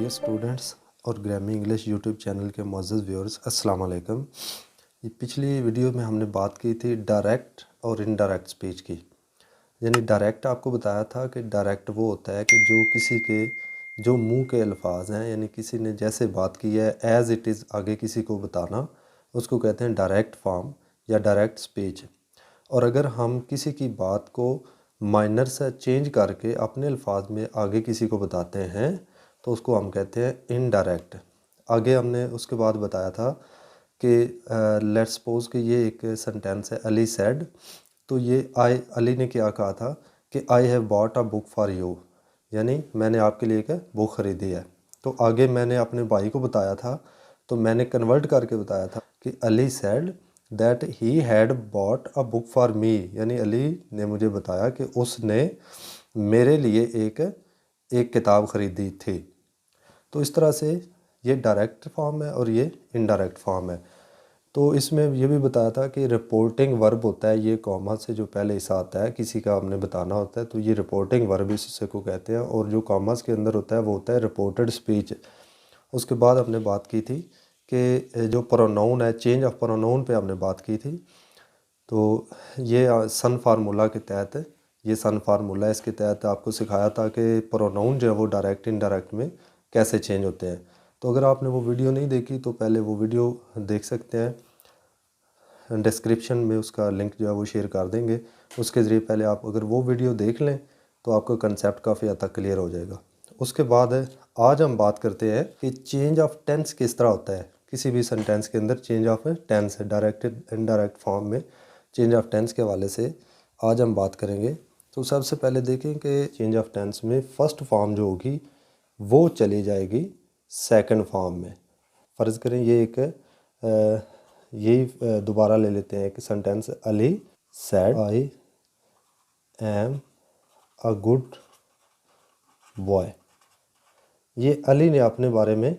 Dear students और ग्रामी English YouTube channel के मुअज़्ज़ज़ व्यूअर्स, अस्सलाम वालेकुम। ये पिछली वीडियो में हमने बात की थी डायरेक्ट और इनडायरेक्ट स्पीच की। यानी डायरेक्ट आपको बताया था कि डायरेक्ट वो होता है कि जो किसी के जो मुंह के अल्फाज हैं, यानी किसी ने जैसे बात की है एज़ इट इज़ आगे किसी को बताना, उसको कहते हैं डायरेक्ट फॉर्म या डायरेक्ट स्पीच। और अगर हम किसी की बात को माइनर से चेंज करके अपने अल्फाज में आगे किसी को बताते हैं तो उसको हम कहते हैं इनडायरेक्ट। आगे हमने उसके बाद बताया था कि लेट्स सपोज कि ये एक सेंटेंस है, अली सेड। तो ये अली ने क्या कहा था कि I have bought a book for you, यानी मैंने आपके लिए एक बुक ख़रीदी है। तो आगे मैंने अपने भाई को बताया था, तो मैंने कन्वर्ट करके बताया था कि Ali said that he had bought a book for me, यानी अली ने मुझे बताया कि उसने मेरे लिए एक किताब ख़रीदी थी। तो इस तरह से ये डायरेक्ट फॉर्म है और ये इनडायरेक्ट फॉर्म है। तो इसमें ये भी बताया था कि रिपोर्टिंग वर्ब होता है, ये कॉमा से जो पहले हिस्सा आता है किसी का हमने बताना होता है, तो ये रिपोर्टिंग वर्ब इसे को कहते हैं। और जो कॉमास के अंदर होता है वो होता है रिपोर्टेड स्पीच। उसके बाद हमने बात की थी कि जो प्रोनाउन है, चेंज ऑफ प्रोनाउन पे हमने बात की थी। तो ये सन फार्मूला के तहत, ये सन फार्मूला है, इसके तहत आपको सिखाया था कि प्रोनाउन जो है वो डायरेक्ट इनडायरेक्ट में कैसे चेंज होते हैं। तो अगर आपने वो वीडियो नहीं देखी तो पहले वो वीडियो देख सकते हैं, डिस्क्रिप्शन में उसका लिंक जो है वो शेयर कर देंगे। उसके ज़रिए पहले आप अगर वो वीडियो देख लें तो आपका कंसेप्ट काफ़ी हद तक क्लियर हो जाएगा। उसके बाद आज हम बात करते हैं कि चेंज ऑफ टेंस किस तरह होता है किसी भी सेंटेंस के अंदर। चेंज ऑफ टेंस है डायरेक्ट इनडायरेक्ट फॉर्म में, चेंज ऑफ टेंस के हवाले से आज हम बात करेंगे। तो सबसे पहले देखें कि चेंज ऑफ टेंस में फ़र्स्ट फॉर्म जो होगी वो चली जाएगी सेकंड फॉर्म में। फ़र्ज़ करें ये एक यही दोबारा ले लेते हैं कि sentence, Ali said I am a good boy. ये अली ने अपने बारे में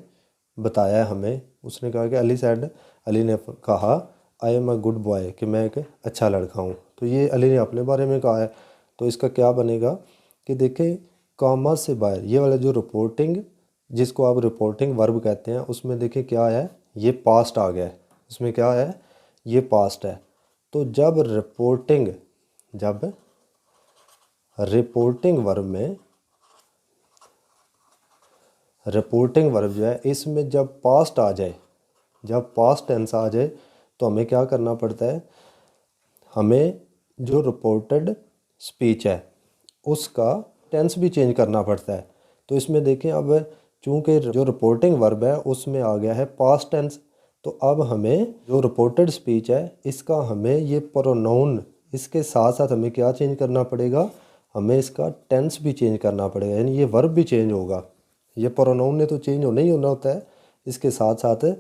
बताया हमें। उसने कहा कि अली ने कहा I am a good boy, कि मैं एक अच्छा लड़का हूँ। तो ये अली ने अपने बारे में कहा है। तो इसका क्या बनेगा कि देखें कॉमा से बाहर ये वाला जो रिपोर्टिंग, जिसको आप रिपोर्टिंग वर्ब कहते हैं, उसमें देखें क्या है, ये पास्ट आ गया है। इसमें क्या है, ये पास्ट है। तो जब रिपोर्टिंग वर्ब जो है इसमें जब पास्ट आ जाए, जब पास्ट टेंस आ जाए तो हमें क्या करना पड़ता है, हमें जो रिपोर्टेड स्पीच है उसका टेंस भी चेंज करना पड़ता है। तो इसमें देखें अब चूँकि जो रिपोर्टिंग वर्ब है उसमें आ गया है पास्ट टेंस, तो अब हमें जो रिपोर्टेड स्पीच है इसका हमें ये प्रोनाउन, इसके साथ साथ हमें क्या चेंज करना पड़ेगा, हमें इसका टेंस भी चेंज करना पड़ेगा, यानी ये वर्ब भी चेंज होगा। ये प्रोनाउन ने तो चेंज होना ही होना होता है, इसके साथ साथ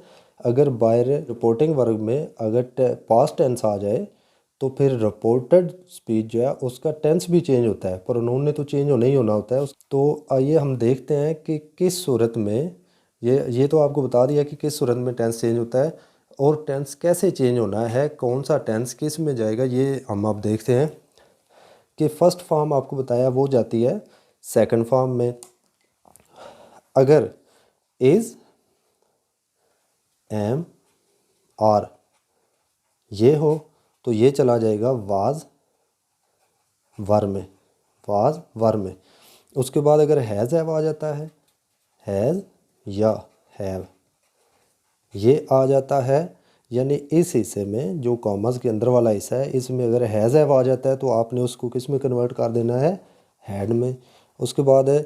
अगर बाय रिपोर्टिंग वर्ब में अगर पास्ट टेंस आ जाए तो फिर रिपोर्टेड स्पीच जो है उसका टेंस भी चेंज होता है, प्रोनाउन ने तो चेंज होना ही होना होता है। तो आइए हम देखते हैं कि किस सूरत में ये तो आपको बता दिया कि किस सूरत में टेंस चेंज होता है और टेंस कैसे चेंज होना है, कौन सा टेंस किस में जाएगा, ये हम अब देखते हैं। कि फ़र्स्ट फॉर्म आपको बताया वो जाती है सेकंड फॉर्म में। अगर इज़ एम आर ये हो तो ये चला जाएगा वाज वर में। उसके बाद अगर हैज़ हैव आ जाता है, हैज़ या हैव ये आ जाता है, यानी इस हिस्से में जो कॉमर्स के अंदर वाला हिस्सा है इसमें अगर हैज़ हैव आ जाता है तो आपने उसको किस में कन्वर्ट कर देना है, हैड में। उसके बाद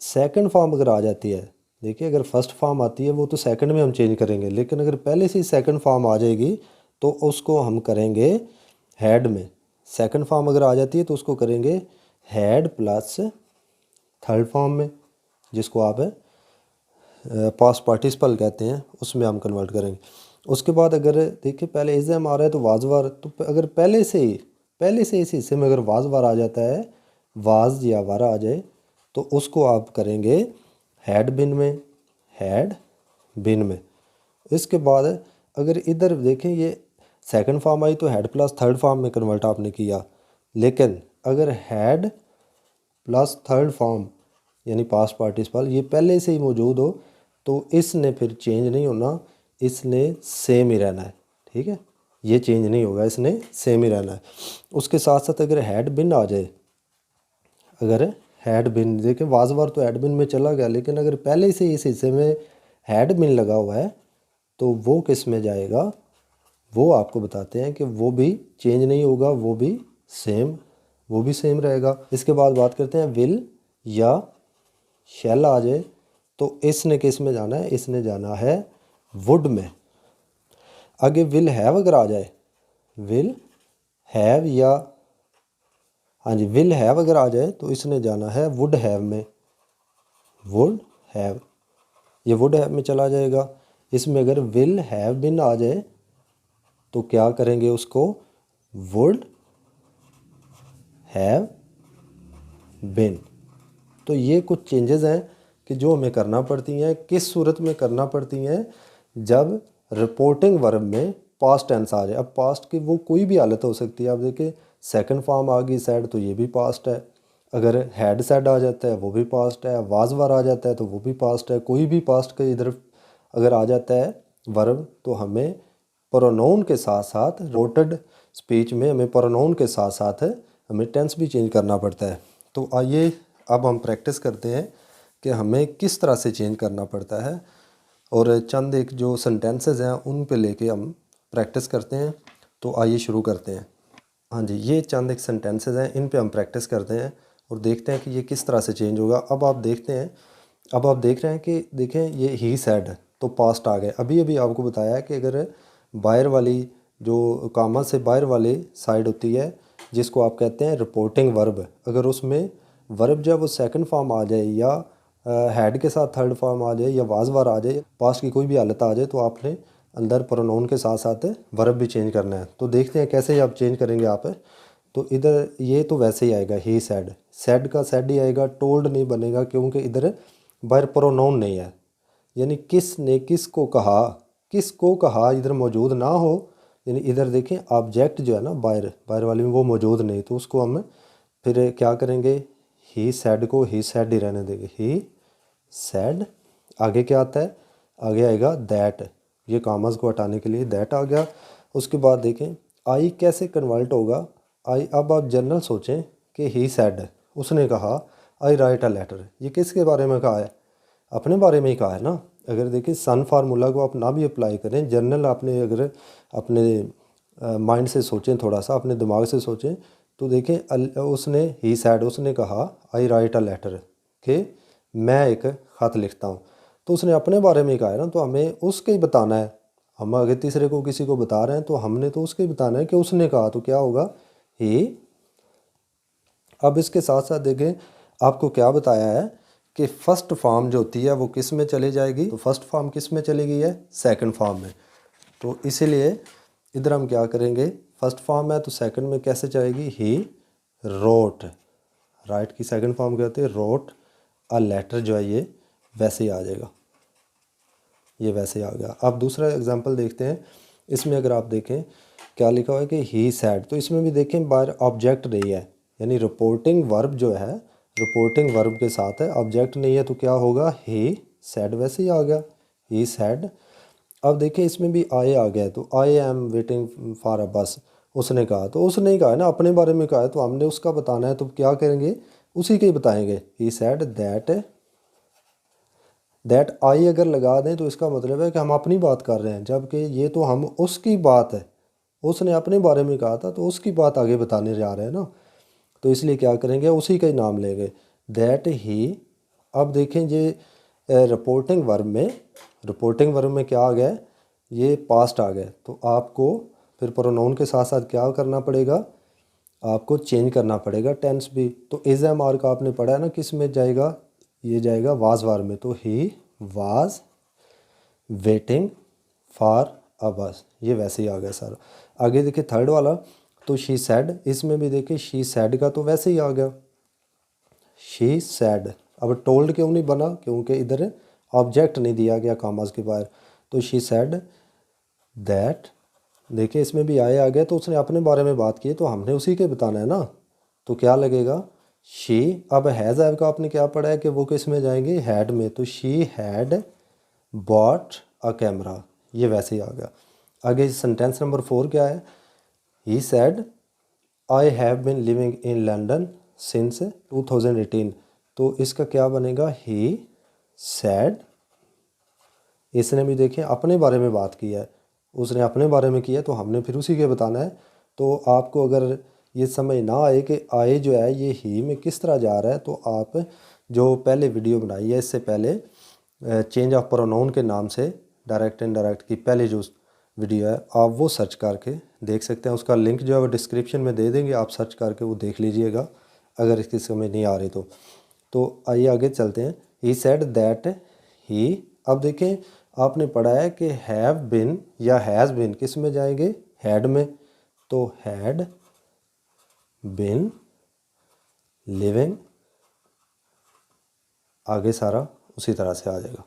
सेकंड फॉर्म अगर आ जाती है, देखिए अगर फर्स्ट फॉर्म आती है वो तो सेकंड में हम चेंज करेंगे, लेकिन अगर पहले से ही सेकंड फॉर्म आ जाएगी तो उसको हम करेंगे हैड में। सेकंड फॉर्म अगर आ जाती है तो उसको करेंगे हैड प्लस थर्ड फॉर्म में, जिसको आप पास्ट पार्टिसिपल कहते हैं, उसमें हम कन्वर्ट करेंगे। उसके बाद अगर देखिए पहले इज़ एम आ रहा है तो वाज वार, तो अगर पहले से इस हिस्से में अगर वाज वार आ जाता है, वाज या वार आ जाए तो उसको आप करेंगे हैड बिन में। इसके बाद अगर इधर देखें ये सेकंड फॉर्म आई तो हैड प्लस थर्ड फॉर्म में कन्वर्ट आपने किया, लेकिन अगर हैड प्लस थर्ड फॉर्म यानी पास्ट पार्टिसिपल ये पहले से ही मौजूद हो तो इसने फिर चेंज नहीं होना, इसने सेम ही रहना है। ठीक है, ये चेंज नहीं होगा, इसने सेम ही रहना है। उसके साथ साथ अगर हैड बिन आ जाए, अगर हैड बिन, देखिए वाज वार तो हैड बिन में चला गया, लेकिन अगर पहले से इस हिस्से में हैड बिन लगा हुआ है तो वो किस में जाएगा, वो आपको बताते हैं कि वो भी चेंज नहीं होगा, वो भी सेम रहेगा। इसके बाद बात करते हैं विल या शैल आ जाए तो इसने किस में जाना है, इसने जाना है वुड में। आगे विल हैव अगर आ जाए, विल हैव या हाँ जी विल हैव अगर आ जाए तो इसने जाना है वुड हैव में, वुड हैव, ये वुड हैव में चला जाएगा। इसमें अगर विल हैव बिन आ जाए तो क्या करेंगे उसको, वुड हैव बिन। तो ये कुछ चेंजेस हैं कि जो हमें करना पड़ती हैं, किस सूरत में करना पड़ती हैं, जब रिपोर्टिंग वर्ब में पास्ट टेंस आ जाए। अब पास्ट की वो कोई भी हालत हो सकती है, आप देखिए सेकंड फॉर्म आ गई सैड तो ये भी पास्ट है, अगर हैड सैड आ जाता है वो भी पास्ट है, वाज वर आ जाता है तो वो भी पास्ट है। कोई भी पास्ट के इधर अगर आ जाता है वर्ब तो हमें प्रोनाउन के साथ साथ रिपोर्टेड स्पीच में हमें प्रोनाउन के साथ साथ हमें टेंस भी चेंज करना पड़ता है। तो आइए अब हम प्रैक्टिस करते हैं कि हमें किस तरह से चेंज करना पड़ता है, और चंद एक जो सेंटेंसेस हैं उन पे लेके हम प्रैक्टिस करते हैं। तो आइए शुरू करते हैं। हाँ जी, ये चंद एक सेंटेंसेस हैं, इन पे हम प्रैक्टिस करते हैं और देखते हैं कि ये किस तरह से चेंज होगा। अब आप देखते हैं, अब आप देख रहे हैं कि देखें ये ही सैड तो पास्ट आ गए। अभी अभी आपको बताया कि अगर बाहर वाली जो कामा से बाहर वाली साइड होती है जिसको आप कहते हैं रिपोर्टिंग वर्ब, अगर उसमें वर्ब जब वो सेकंड फॉर्म आ जाए या हैड के साथ थर्ड फॉर्म आ जाए या वाज वार आ जाए, पास्ट की कोई भी हालत आ जाए, तो आपने अंदर प्रोनाउन के साथ साथ वर्ब भी चेंज करना है। तो देखते हैं कैसे आप चेंज करेंगे आप। तो इधर ये तो वैसे ही आएगा ही सैड, सैड का सैड ही आएगा, टोल्ड नहीं बनेगा क्योंकि इधर बाहर प्रोनाउन नहीं है, यानी किसने किसको कहा, किसको कहा इधर मौजूद ना हो, यानी इधर देखें ऑब्जेक्ट जो है ना बाहर बाहर वाले में वो मौजूद नहीं, तो उसको हम फिर क्या करेंगे, ही सैड को ही सैड ही रहने देंगे, ही सैड। आगे क्या आता है, आगे आएगा दैट, ये कामर्स को हटाने के लिए दैट आ गया। उसके बाद देखें आई कैसे कन्वर्ट होगा, आई, अब आप जनरल सोचें कि ही सैड उसने कहा, आई राइट अ लेटर, ये किसके बारे में कहा है, अपने बारे में ही कहा है ना। अगर देखिए सन फार्मूला को आप ना भी अप्लाई करें, जनरल आपने अगर अपने माइंड से सोचें, थोड़ा सा अपने दिमाग से सोचें, तो देखें उसने ही सैड उसने कहा आई राइट अ लेटर कि मैं एक ख़त लिखता हूँ, तो उसने अपने बारे में ही कहा है ना, तो हमें उसके ही बताना है। हम अगर तीसरे को किसी को बता रहे हैं तो हमने तो उसके ही बताना है कि उसने कहा, तो क्या होगा ही। अब इसके साथ साथ देखें आपको क्या बताया है कि फ़र्स्ट फॉर्म जो होती है वो किस में चली जाएगी, तो फर्स्ट फॉर्म किस में चली गई है, सेकंड फॉर्म में। तो इसीलिए इधर हम क्या करेंगे, फर्स्ट फॉर्म है तो सेकंड में कैसे जाएगी, ही रोट, राइट की सेकंड फॉर्म क्या होती है, रोट अ लेटर, जो है ये वैसे ही आ जाएगा, ये वैसे ही आ गया। अब दूसरा एग्जांपल देखते हैं, इसमें अगर आप देखें क्या लिखा हुआ है कि ही सैड, तो इसमें भी देखें बाहर ऑब्जेक्ट नहीं है, यानी रिपोर्टिंग वर्ब जो है रिपोर्टिंग वर्ब के साथ है, ऑब्जेक्ट नहीं है, तो क्या होगा ही सैड वैसे ही आ गया, ही सैड। अब देखिए इसमें भी आई आ गया, तो I am waiting for a बस, उसने कहा, तो उसने ही कहा है ना, अपने बारे में कहा है, तो हमने उसका बताना है, तो क्या करेंगे, उसी के ही बताएंगे। ही सैड दैट आई अगर लगा दें तो इसका मतलब है कि हम अपनी बात कर रहे हैं, जबकि ये तो हम उसकी बात है, उसने अपने बारे में कहा था तो उसकी बात आगे बताने जा रहे हैं ना, तो इसलिए क्या करेंगे, उसी का ही नाम लेंगे, दैट ही। अब देखें ये रिपोर्टिंग वर्ब में क्या आ गया, ये पास्ट आ गया, तो आपको फिर प्रोनाउन के साथ साथ क्या करना पड़ेगा, आपको चेंज करना पड़ेगा टेंस भी। तो इज एम आर का आपने पढ़ा है ना, किस में जाएगा, ये जाएगा वाज वार में, तो he was waiting for a बस, ये वैसे ही आ गया सर। आगे देखिए थर्ड वाला, तो शी सैड, इसमें भी देखिए शी सैड का तो वैसे ही आ गया, शी सैड। अब टोल्ड क्यों नहीं बना, क्योंकि इधर ऑब्जेक्ट नहीं दिया गया कामास के बाहर, तो शी सैड दैट, देखिए इसमें भी आए आ गया, तो उसने अपने बारे में बात की तो हमने उसी के बताना है ना, तो क्या लगेगा, शी, अब हैज़ हैव का आपने क्या पढ़ा है कि वो किस में जाएंगे, हैड में, तो she had bought a camera, ये वैसे ही आ गया। आगे सेंटेंस नंबर 4 क्या है, he said I have been living in London since 2018, तो इसका क्या बनेगा, ही सैड, इसने भी देखें अपने बारे में बात की है, उसने अपने बारे में किया तो हमने फिर उसी के बताना है। तो आपको अगर ये समझ ना आए कि आए जो है ये ही में किस तरह जा रहा है, तो आप जो पहले वीडियो बनाई है इससे पहले चेंज ऑफ प्रोनाउन के नाम से डायरेक्ट इनडायरेक्ट की पहले जो वीडियो है आप वो सर्च करके देख सकते हैं, उसका लिंक जो है वो डिस्क्रिप्शन में दे देंगे, आप सर्च करके वो देख लीजिएगा अगर इसकी समझ नहीं आ रही तो आइए आगे चलते हैं। ही सेड दैट ही, अब देखें आपने पढ़ा है कि हैव बिन या हैज़ बिन किस में जाएंगे, हैड में, तो हैड बिन लिविंग, आगे सारा उसी तरह से आ जाएगा।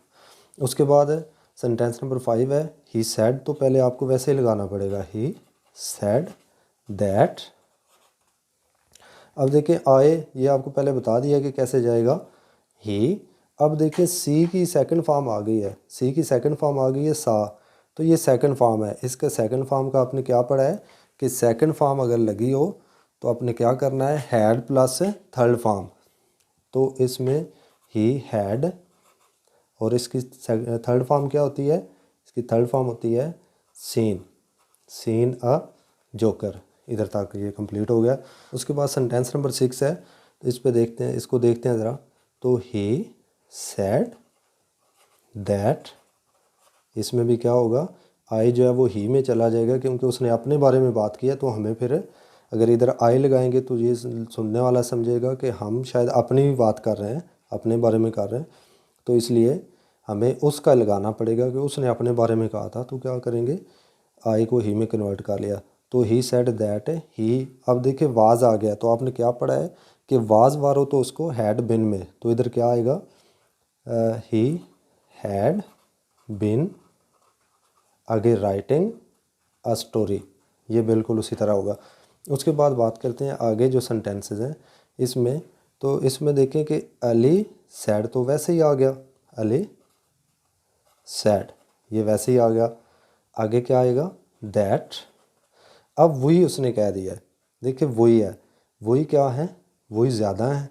उसके बाद सेंटेंस नंबर 5 है, ही सैड, तो पहले आपको वैसे ही लगाना पड़ेगा, ही सैड दैट। अब देखिए आए, ये आपको पहले बता दिया कि कैसे जाएगा, ही, अब देखिए सी की सेकंड फॉर्म आ गई है, सी की सेकंड फॉर्म आ गई है सा, तो ये सेकंड फॉर्म है, इसका सेकंड फॉर्म का आपने क्या पढ़ा है कि सेकंड फॉर्म अगर लगी हो तो आपने क्या करना है, हैड प्लस थर्ड फॉर्म, तो इसमें ही हैड, और इसकी थर्ड फॉर्म क्या होती है, इसकी थर्ड फॉर्म होती है सीन, सीन अ जोकर, इधर तक ये कंप्लीट हो गया। उसके बाद सेंटेंस नंबर 6 है, तो इस पे देखते हैं, इसको देखते हैं ज़रा, तो ही सैड दैट, इसमें भी क्या होगा, आई जो है वो ही में चला जाएगा क्योंकि उसने अपने बारे में बात किया, तो हमें फिर अगर इधर आई लगाएंगे तो ये सुनने वाला समझेगा कि हम शायद अपनी भी बात कर रहे हैं, अपने बारे में कर रहे हैं, तो इसलिए हमें उसका लगाना पड़ेगा कि उसने अपने बारे में कहा था, तो क्या करेंगे, आई को ही में कन्वर्ट कर लिया, तो ही सेड दैट ही, अब देखिए वाज आ गया, तो आपने क्या पढ़ा है कि वाज वारो तो उसको हैड बिन में, तो इधर क्या आएगा, ही हैड बिन, आगे राइटिंग अ स्टोरी, ये बिल्कुल उसी तरह होगा। उसके बाद बात करते हैं आगे जो सेंटेंसेस हैं इसमें, तो इसमें देखें कि अली सैड, तो वैसे ही आ गया, अली सैड, ये वैसे ही आ गया। आगे क्या आएगा, दैट, अब वही उसने कह दिया है, देखिए वही है, वही क्या है, वही ज़्यादा है,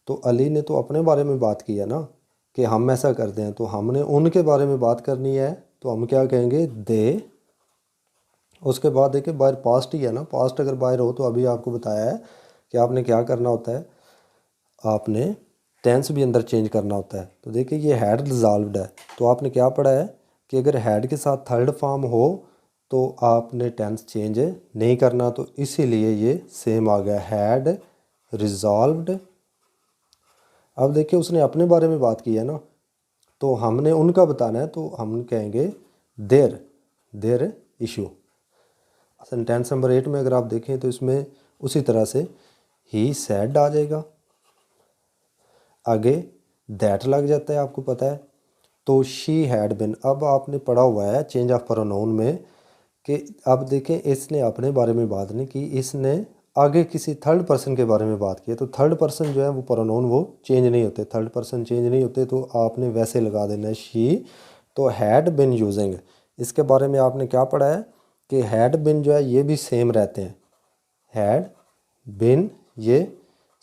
तो अली ने तो अपने बारे में बात की है ना कि हम ऐसा करते हैं, तो हमने उनके बारे में बात करनी है, तो हम क्या कहेंगे, दे। उसके बाद देखिए बाहर पास्ट ही है ना, पास्ट अगर बाहर हो तो अभी आपको बताया है कि आपने क्या करना होता है, आपने टेंस भी अंदर चेंज करना होता है। तो देखिए ये हैड रिजॉल्व्ड है, तो आपने क्या पढ़ा है कि अगर हैड के साथ थर्ड फॉर्म हो तो आपने टेंस चेंज नहीं करना, तो इसीलिए ये सेम आ गया, हैड रिजॉल्व्ड। अब देखिए उसने अपने बारे में बात की है ना, तो हमने उनका बताना है, तो हम कहेंगे there, there issue. Sentence number 8 में अगर आप देखें तो इसमें उसी तरह से ही सैड आ जाएगा, आगे दैट लग जाता है, आपको पता है, तो शी हैड बिन। अब आपने पढ़ा हुआ है चेंज ऑफ प्रोनाउन में कि अब देखें इसने अपने बारे में बात नहीं की, इसने आगे किसी थर्ड पर्सन के बारे में बात की है, तो थर्ड पर्सन जो है वो प्रोनाउन वो चेंज नहीं होते, थर्ड पर्सन चेंज नहीं होते, तो आपने वैसे लगा देना है शी, तो हैड बिन यूजिंग। इसके बारे में आपने क्या पढ़ा है कि हैड बिन जो है ये भी सेम रहते हैं, हैड बिन ये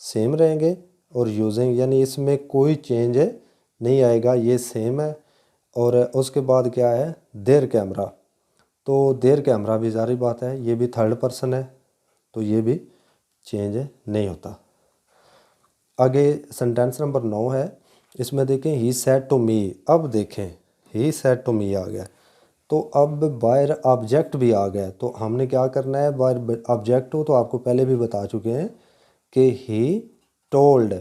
सेम रहेंगे, और यूजिंग यानी इसमें कोई चेंज नहीं आएगा, ये सेम है। और उसके बाद क्या है, देयर कैमरा, तो देयर कैमरा भी जारी बात है, ये भी थर्ड पर्सन है, तो ये भी चेंज नहीं होता। आगे सेंटेंस नंबर 9 है, इसमें देखें ही सेड टू मी, अब देखें ही सेड टू मी आ गया, तो अब बायर ऑब्जेक्ट भी आ गया, तो हमने क्या करना है, बायर ऑब्जेक्ट हो तो आपको पहले भी बता चुके हैं कि ही टोल्ड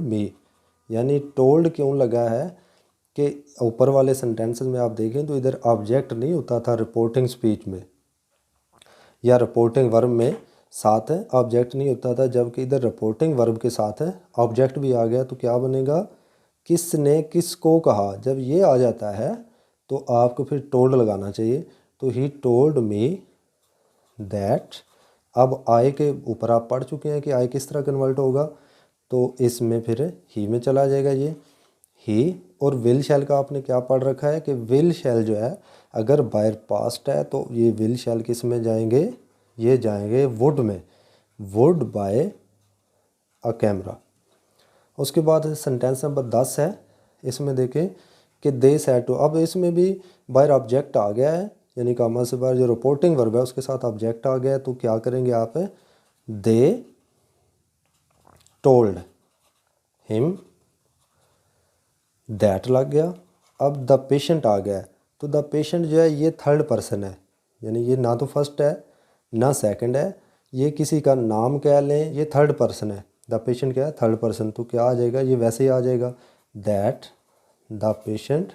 मी, यानी टोल्ड क्यों लगा है कि ऊपर वाले सेंटेंसेस में आप देखें तो इधर ऑब्जेक्ट नहीं होता था रिपोर्टिंग स्पीच में या रिपोर्टिंग वर्ब में साथ है ऑब्जेक्ट नहीं होता था, जबकि इधर रिपोर्टिंग वर्ब के साथ है ऑब्जेक्ट भी आ गया, तो क्या बनेगा, किसने किसको कहा, जब ये आ जाता है तो आपको फिर टोल्ड लगाना चाहिए, तो ही टोल्ड मी दैट अब आई के ऊपर आप पढ़ चुके हैं कि आई किस तरह कन्वर्ट होगा, तो इसमें फिर ही में चला जाएगा ये ही। और विल शैल का आपने क्या पढ़ रखा है कि विल शैल जो है अगर बायर पास्ट है तो ये विल शैल किस में जाएंगे, ये जाएंगे वुड में, वुड बाय अ कैमरा। उसके बाद सेंटेंस नंबर 10 है, इसमें देखें कि दे सेड टू, अब इसमें भी बायर ऑब्जेक्ट आ गया है, यानी कामा से बाहर जो रिपोर्टिंग वर्ब है उसके साथ ऑब्जेक्ट आ गया है, तो क्या करेंगे आप, दे टोल्ड हिम दैट लग गया। अब द पेशेंट आ गया है, तो द पेशेंट जो है ये थर्ड पर्सन है, यानी ये ना तो फर्स्ट है ना सेकंड है, ये किसी का नाम कह लें, ये थर्ड पर्सन है। द पेशेंट क्या है, थर्ड पर्सन, तो क्या आ जाएगा, ये वैसे ही आ जाएगा दैट द पेशेंट।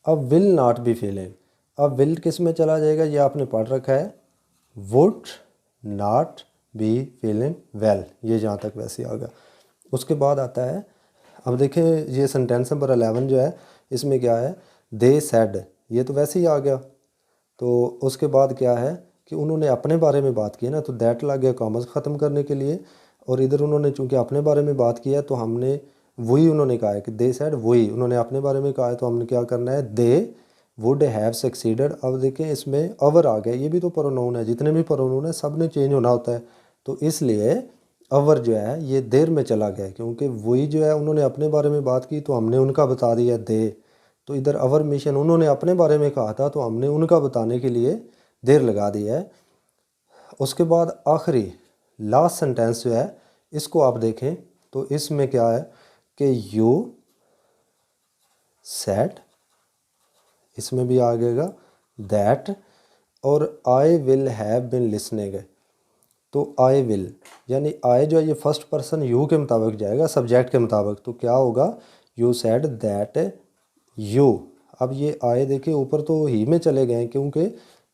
अब विल नॉट बी फीलिंग, अब विल किस में चला जाएगा, ये आपने पढ़ रखा है would not be feeling well, ये जहाँ तक वैसे ही आ गया। उसके बाद आता है, अब देखें ये सेंटेंस नंबर 11 जो है इसमें क्या है, दे सेड, ये तो वैसे ही आ गया। तो उसके बाद क्या है कि उन्होंने अपने बारे में बात की ना, तो दैट लग गया कॉमर्स ख़त्म करने के लिए, और इधर उन्होंने चूँकि अपने बारे में बात किया तो हमने वही उन्होंने कहा है कि दे सेड, वही उन्होंने अपने बारे में कहा है, तो हमने क्या करना है, दे वुड हैव सक्सीडेड। अब देखें इसमें अवर आ गया, ये भी तो प्रोनाउन है, जितने भी प्रोनाउन है सब ने चेंज होना होता है, तो इसलिए अवर जो है ये देर में चला गया, क्योंकि वही जो है उन्होंने अपने बारे में बात की तो हमने उनका बता दिया दे, तो इधर अवर मिशन उन्होंने अपने बारे में कहा था तो हमने उनका बताने के लिए देर लगा दी है। उसके बाद आखिरी लास्ट सेंटेंस जो है इसको आप देखें तो इसमें क्या है कि यू सेड, इसमें भी आ गएगा दैट, और I will have been listening, तो आई विल यानी आई जो है ये फर्स्ट पर्सन यू के मुताबिक जाएगा, सब्जेक्ट के मुताबिक, तो क्या होगा, यू सेड दैट यू। अब ये आई देखिए ऊपर तो ही में चले गए क्योंकि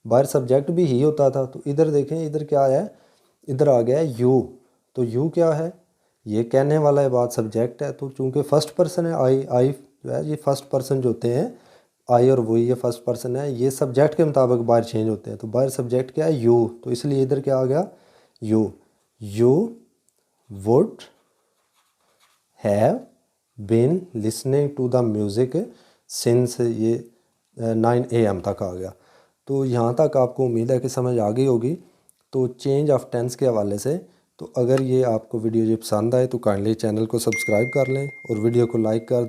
बाहर सब्जेक्ट भी ही होता था, तो इधर देखें इधर क्या है, इधर आ गया है यू, तो यू क्या है, ये कहने वाला है बात, सब्जेक्ट है, तो चूँकि फर्स्ट पर्सन है आई जो है ये फर्स्ट पर्सन जो होते हैं, आई और वही ये फर्स्ट पर्सन है, ये सब्जेक्ट के मुताबिक बाहर चेंज होते हैं, तो बाहर सब्जेक्ट क्या है यू, तो इसलिए इधर क्या आ गया you would have been listening to the music since, ये 9 AM तक आ गया। तो यहाँ तक आपको उम्मीद है कि समझ आ गई होगी। तो चेंज ऑफ टेंस के हवाले से, तो अगर ये आपको वीडियो पसंद आए तो काइंडली चैनल को सब्सक्राइब कर लें और वीडियो को लाइक कर